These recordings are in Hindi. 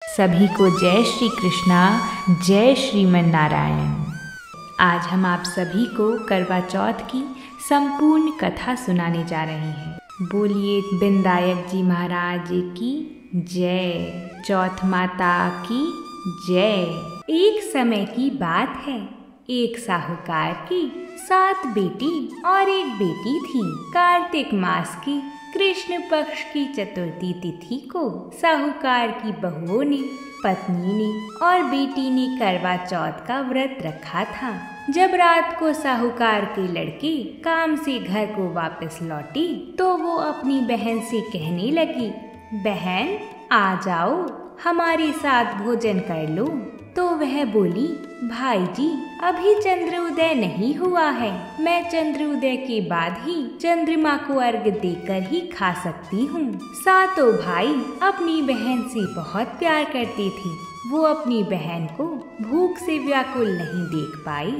सभी को जय श्री कृष्णा, जय श्रीमन नारायण। आज हम आप सभी को करवा चौथ की संपूर्ण कथा सुनाने जा रहे हैं। बोलिए बिंदायक जी महाराज की जय, चौथ माता की जय। एक समय की बात है, एक साहूकार की 7 बेटी और एक बेटी थी। कार्तिक मास की कृष्ण पक्ष की चतुर्थी तिथि को साहूकार की बहुओं ने, पत्नी ने और बेटी ने करवा चौथ का व्रत रखा था। जब रात को साहूकार के लड़के काम से घर को वापस लौटे तो वो अपनी बहन से कहने लगी, बहन आ जाओ, हमारे साथ भोजन कर लो। तो वह बोली, भाई जी अभी चंद्र उदय नहीं हुआ है, मैं चंद्र उदय के बाद ही चंद्रमा को अर्घ्य देकर ही खा सकती हूँ। सातों भाई अपनी बहन से बहुत प्यार करते थे। वो अपनी बहन को भूख से व्याकुल नहीं देख पाई।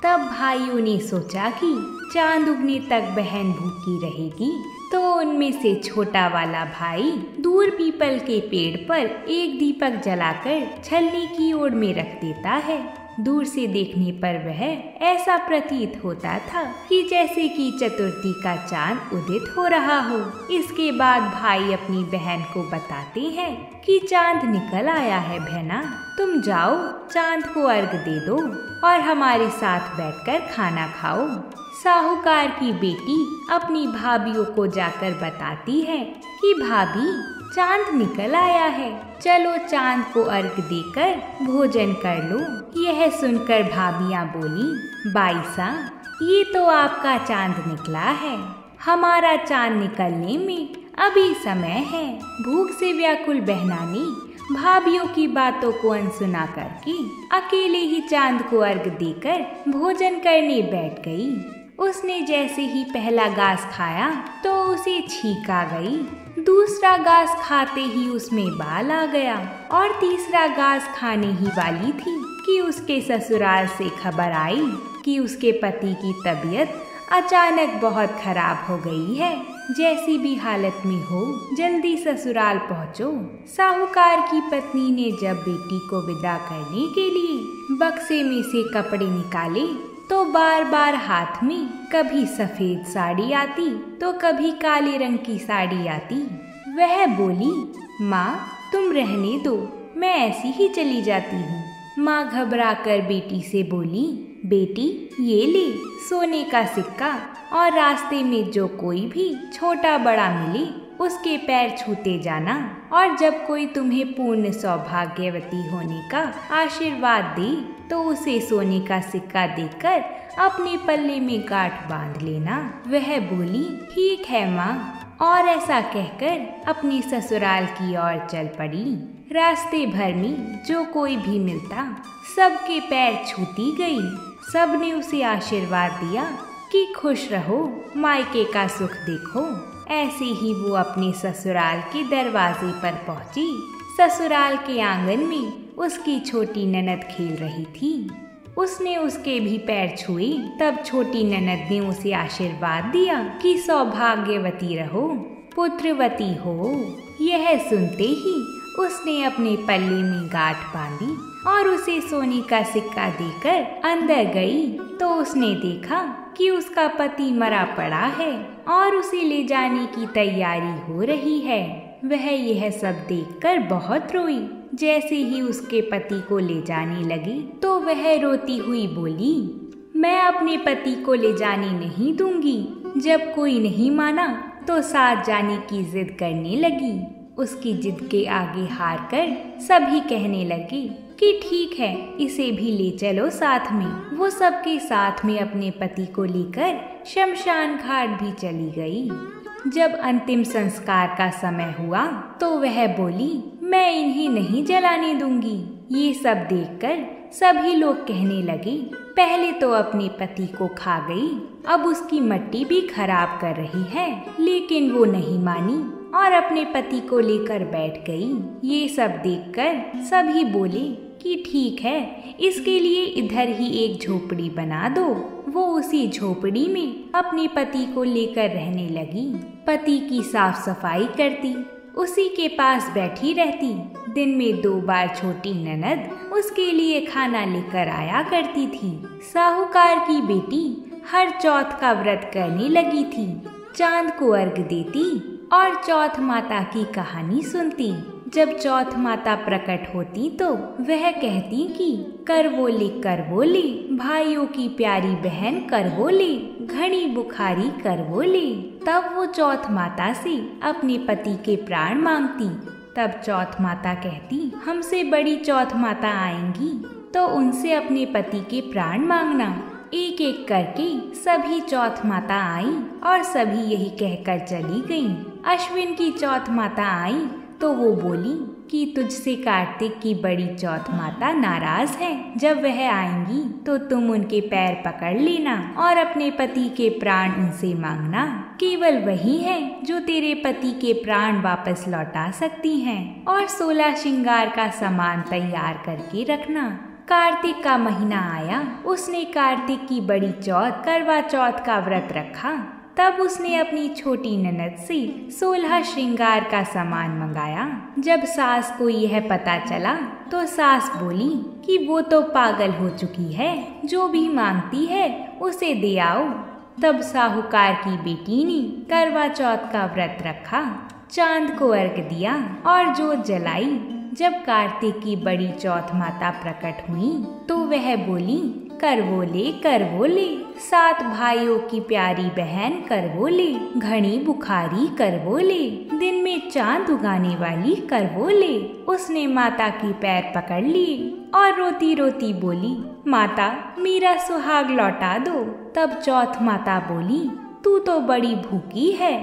तब भाइयों ने सोचा कि चांद उगने तक बहन भूखी रहेगी तो उनमें से छोटा वाला भाई दूर पीपल के पेड़ पर एक दीपक जलाकर छलनी की ओर में रख देता है। दूर से देखने पर वह ऐसा प्रतीत होता था कि जैसे कि चतुर्थी का चांद उदित हो रहा हो। इसके बाद भाई अपनी बहन को बताते हैं कि चांद निकल आया है बहना, तुम जाओ चांद को अर्घ दे दो और हमारे साथ बैठकर खाना खाओ। साहूकार की बेटी अपनी भाभियों को जाकर बताती है कि भाभी चांद निकल आया है, चलो चांद को अर्घ देकर भोजन कर लो। यह सुनकर भाभियां बोली, बाईसा ये तो आपका चांद निकला है, हमारा चांद निकलने में अभी समय है। भूख से व्याकुल बहना ने भाभियों की बातों को अनसुना करके अकेले ही चांद को अर्घ देकर भोजन करने बैठ गई। उसने जैसे ही पहला घास खाया तो उसे छींक आ गई, दूसरा घास खाते ही उसमें बाल आ गया और तीसरा घास खाने ही वाली थी कि उसके ससुराल से खबर आई कि उसके पति की तबीयत अचानक बहुत खराब हो गई है। जैसी भी हालत में हो जल्दी ससुराल पहुंचो। साहूकार की पत्नी ने जब बेटी को विदा करने के लिए बक्से में से कपड़े निकाले तो बार बार हाथ में कभी सफेद साड़ी आती तो कभी काले रंग की साड़ी आती। वह बोली, माँ तुम रहने दो, मैं ऐसी ही चली जाती हूँ। माँ घबराकर बेटी से बोली, बेटी ये ले सोने का सिक्का और रास्ते में जो कोई भी छोटा बड़ा मिले उसके पैर छूते जाना और जब कोई तुम्हें पूर्ण सौभाग्यवती होने का आशीर्वाद दे तो उसे सोने का सिक्का देकर अपने पल्ले में गांठ बांध लेना। वह बोली, ठीक है माँ, और ऐसा कहकर अपनी ससुराल की ओर चल पड़ी। रास्ते भर में जो कोई भी मिलता सबके पैर छूती गई। सबने उसे आशीर्वाद दिया कि खुश रहो, मायके का सुख देखो। ऐसे ही वो अपने ससुराल के दरवाजे पर पहुंची। ससुराल के आंगन में उसकी छोटी ननद खेल रही थी। उसने उसके भी पैर छुए। तब छोटी ननद ने उसे आशीर्वाद दिया कि सौभाग्यवती रहो, पुत्रवती हो। यह सुनते ही उसने अपने पल्ले में गांठ बांधी और उसे सोने का सिक्का देकर अंदर गई तो उसने देखा कि उसका पति मरा पड़ा है और उसे ले जाने की तैयारी हो रही है। वह यह सब देखकर बहुत रोई। जैसे ही उसके पति को ले जाने लगी तो वह रोती हुई बोली, मैं अपने पति को ले जाने नहीं दूंगी। जब कोई नहीं माना तो साथ जाने की जिद करने लगी। उसकी जिद के आगे हार कर सभी कहने लगे कि ठीक है, इसे भी ले चलो साथ में। वो सबके साथ में अपने पति को लेकर शमशान घाट भी चली गई। जब अंतिम संस्कार का समय हुआ तो वह बोली, मैं इन्हें नहीं जलाने दूंगी। ये सब देखकर सभी लोग कहने लगे, पहले तो अपने पति को खा गई, अब उसकी मट्टी भी खराब कर रही है। लेकिन वो नहीं मानी और अपने पति को लेकर बैठ गई। ये सब देखकर सभी बोले कि ठीक है, इसके लिए इधर ही एक झोपड़ी बना दो। वो उसी झोपड़ी में अपने पति को लेकर रहने लगी। पति की साफ सफाई करती, उसी के पास बैठी रहती। दिन में 2 बार छोटी ननद उसके लिए खाना लेकर आया करती थी। साहूकार की बेटी हर चौथ का व्रत करने लगी थी। चांद को अर्घ देती और चौथ माता की कहानी सुनती। जब चौथ माता प्रकट होती तो वह कहती कि करवोले भाइयों की प्यारी बहन करवोले, घनी बुखारी करवोले। तब वो चौथ माता से अपने पति के प्राण मांगती। तब चौथ माता कहती, हमसे बड़ी चौथ माता आएंगी तो उनसे अपने पति के प्राण मांगना। एक एक करके सभी चौथ माता आई और सभी यही कहकर चली गईं। अश्विन की चौथ माता आई तो वो बोली कि तुझसे कार्तिक की बड़ी चौथ माता नाराज है। जब वह आएंगी तो तुम उनके पैर पकड़ लेना और अपने पति के प्राण उनसे मांगना। केवल वही है जो तेरे पति के प्राण वापस लौटा सकती हैं। और 16 श्रृंगार का सामान तैयार करके रखना। कार्तिक का महीना आया। उसने कार्तिक की बड़ी चौथ करवा चौथ का व्रत रखा। तब उसने अपनी छोटी ननद से 16 श्रृंगार का सामान मंगाया। जब सास को यह पता चला तो सास बोली कि वो तो पागल हो चुकी है, जो भी मांगती है उसे दे आओ। तब साहूकार की बेटी ने करवा चौथ का व्रत रखा, चांद को अर्घ दिया और जोत जलाई। जब कार्तिक की बड़ी चौथ माता प्रकट हुई तो वह बोली, करवोले करवोले, 7 भाइयों की प्यारी बहन करवोले, घनी बुखारी करवोले, दिन में चांद उगाने वाली करवोले। उसने माता की पैर पकड़ लिए और रोती रोती बोली, माता मेरा सुहाग लौटा दो। तब चौथ माता बोली, तू तो बड़ी भूखी है,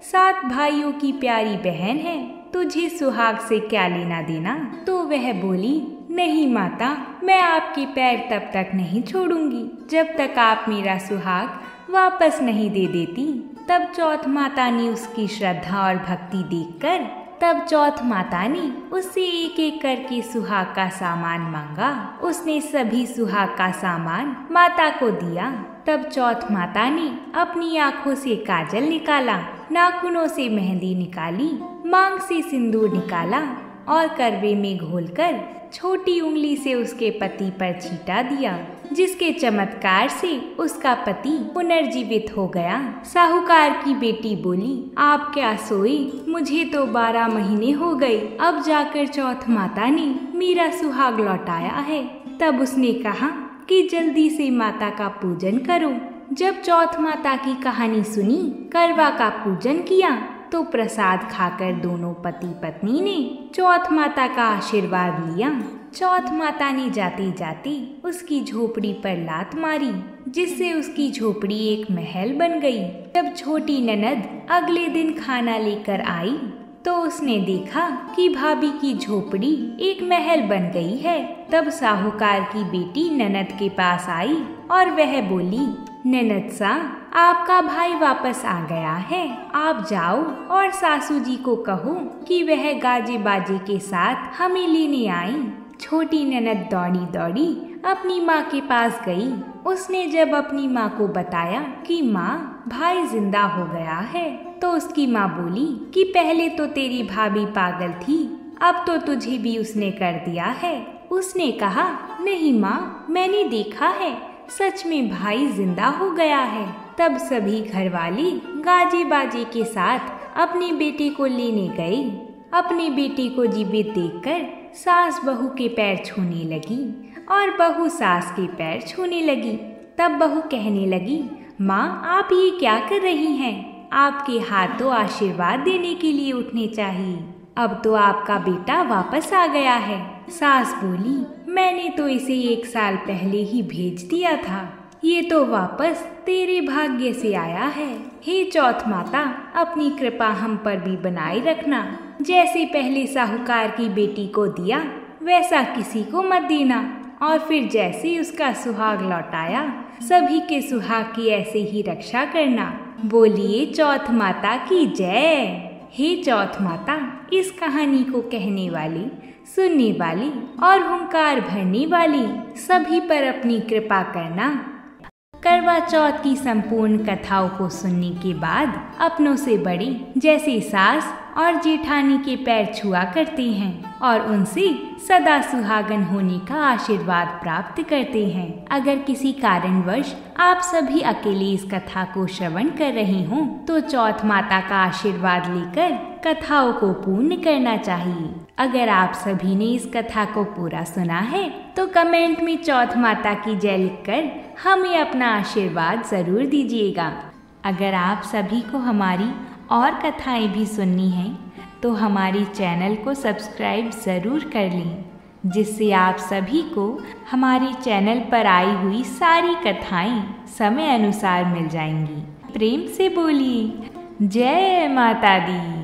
7 भाइयों की प्यारी बहन है, तुझे सुहाग से क्या लेना देना। तो वह बोली, नहीं माता, मैं आपके पैर तब तक नहीं छोड़ूंगी जब तक आप मेरा सुहाग वापस नहीं दे देती। तब चौथ माता ने उसकी श्रद्धा और भक्ति देखकर चौथ माता ने उससे एक एक करके सुहाग का सामान मांगा। उसने सभी सुहाग का सामान माता को दिया। तब चौथ माता ने अपनी आंखों से काजल निकाला, नाखूनों से मेहंदी निकाली, मांग से सिंदूर निकाला और करवे में घोलकर छोटी उंगली से उसके पति पर छींटा दिया, जिसके चमत्कार से उसका पति पुनर्जीवित हो गया। साहूकार की बेटी बोली, आप क्या सोए? मुझे तो 12 महीने हो गए, अब जाकर चौथ माता ने मेरा सुहाग लौटाया है। तब उसने कहा कि जल्दी से माता का पूजन करो। जब चौथ माता की कहानी सुनी, करवा का पूजन किया तो प्रसाद खाकर दोनों पति पत्नी ने चौथ माता का आशीर्वाद लिया। चौथ माता ने जाते जाते उसकी झोपड़ी पर लात मारी, जिससे उसकी झोपड़ी एक महल बन गई। जब छोटी ननद अगले दिन खाना लेकर आई तो उसने देखा कि भाभी की झोपड़ी एक महल बन गई है। तब साहूकार की बेटी ननद के पास आई और वह बोली, ननद सा, आपका भाई वापस आ गया है, आप जाओ और सासू जी को कहो कि वह गाजे बाजे के साथ हमें लेने आई। छोटी ननद दौड़ी दौड़ी अपनी माँ के पास गई। उसने जब अपनी माँ को बताया कि माँ, भाई जिंदा हो गया है, तो उसकी माँ बोली कि पहले तो तेरी भाभी पागल थी, अब तो तुझे भी उसने कर दिया है। उसने कहा, नहीं माँ, मैंने देखा है, सच में भाई जिंदा हो गया है। तब सभी घरवाले गाजे बाजे के साथ अपने बेटे को लेने गए। अपने बेटे को जीवित देखकर सास बहू के पैर छूने लगी और बहू सास के पैर छूने लगी। तब बहू कहने लगी, माँ, आप ये क्या कर रही हैं? आपके हाथ तो आशीर्वाद देने के लिए उठने चाहिए। अब तो आपका बेटा वापस आ गया है। सास बोली, मैंने तो इसे 1 साल पहले ही भेज दिया था, ये तो वापस तेरे भाग्य से आया है। हे चौथ माता, अपनी कृपा हम पर भी बनाए रखना। जैसे पहले साहूकार की बेटी को दिया वैसा किसी को मत देना, और फिर जैसे उसका सुहाग लौटाया सभी के सुहाग की ऐसे ही रक्षा करना। बोलिए चौथ माता की जय। हे चौथ माता, इस कहानी को कहने वाली, सुनने वाली और हुंकार भरने वाली सभी पर अपनी कृपा करना। करवा चौथ की संपूर्ण कथाओं को सुनने के बाद अपनों से बड़े जैसे सास और जेठानी के पैर छुआ करते हैं और उनसे सदा सुहागन होने का आशीर्वाद प्राप्त करते हैं। अगर किसी कारणवश आप सभी अकेले इस कथा को श्रवण कर रहे हों तो चौथ माता का आशीर्वाद लेकर कथाओं को पूर्ण करना चाहिए। अगर आप सभी ने इस कथा को पूरा सुना है तो कमेंट में चौथ माता की जय लिखकर हमें अपना आशीर्वाद जरूर दीजिएगा। अगर आप सभी को हमारी और कथाएं भी सुननी हैं तो हमारी चैनल को सब्सक्राइब ज़रूर कर लें, जिससे आप सभी को हमारी चैनल पर आई हुई सारी कथाएं समय अनुसार मिल जाएंगी। प्रेम से बोलिए जय माता दी।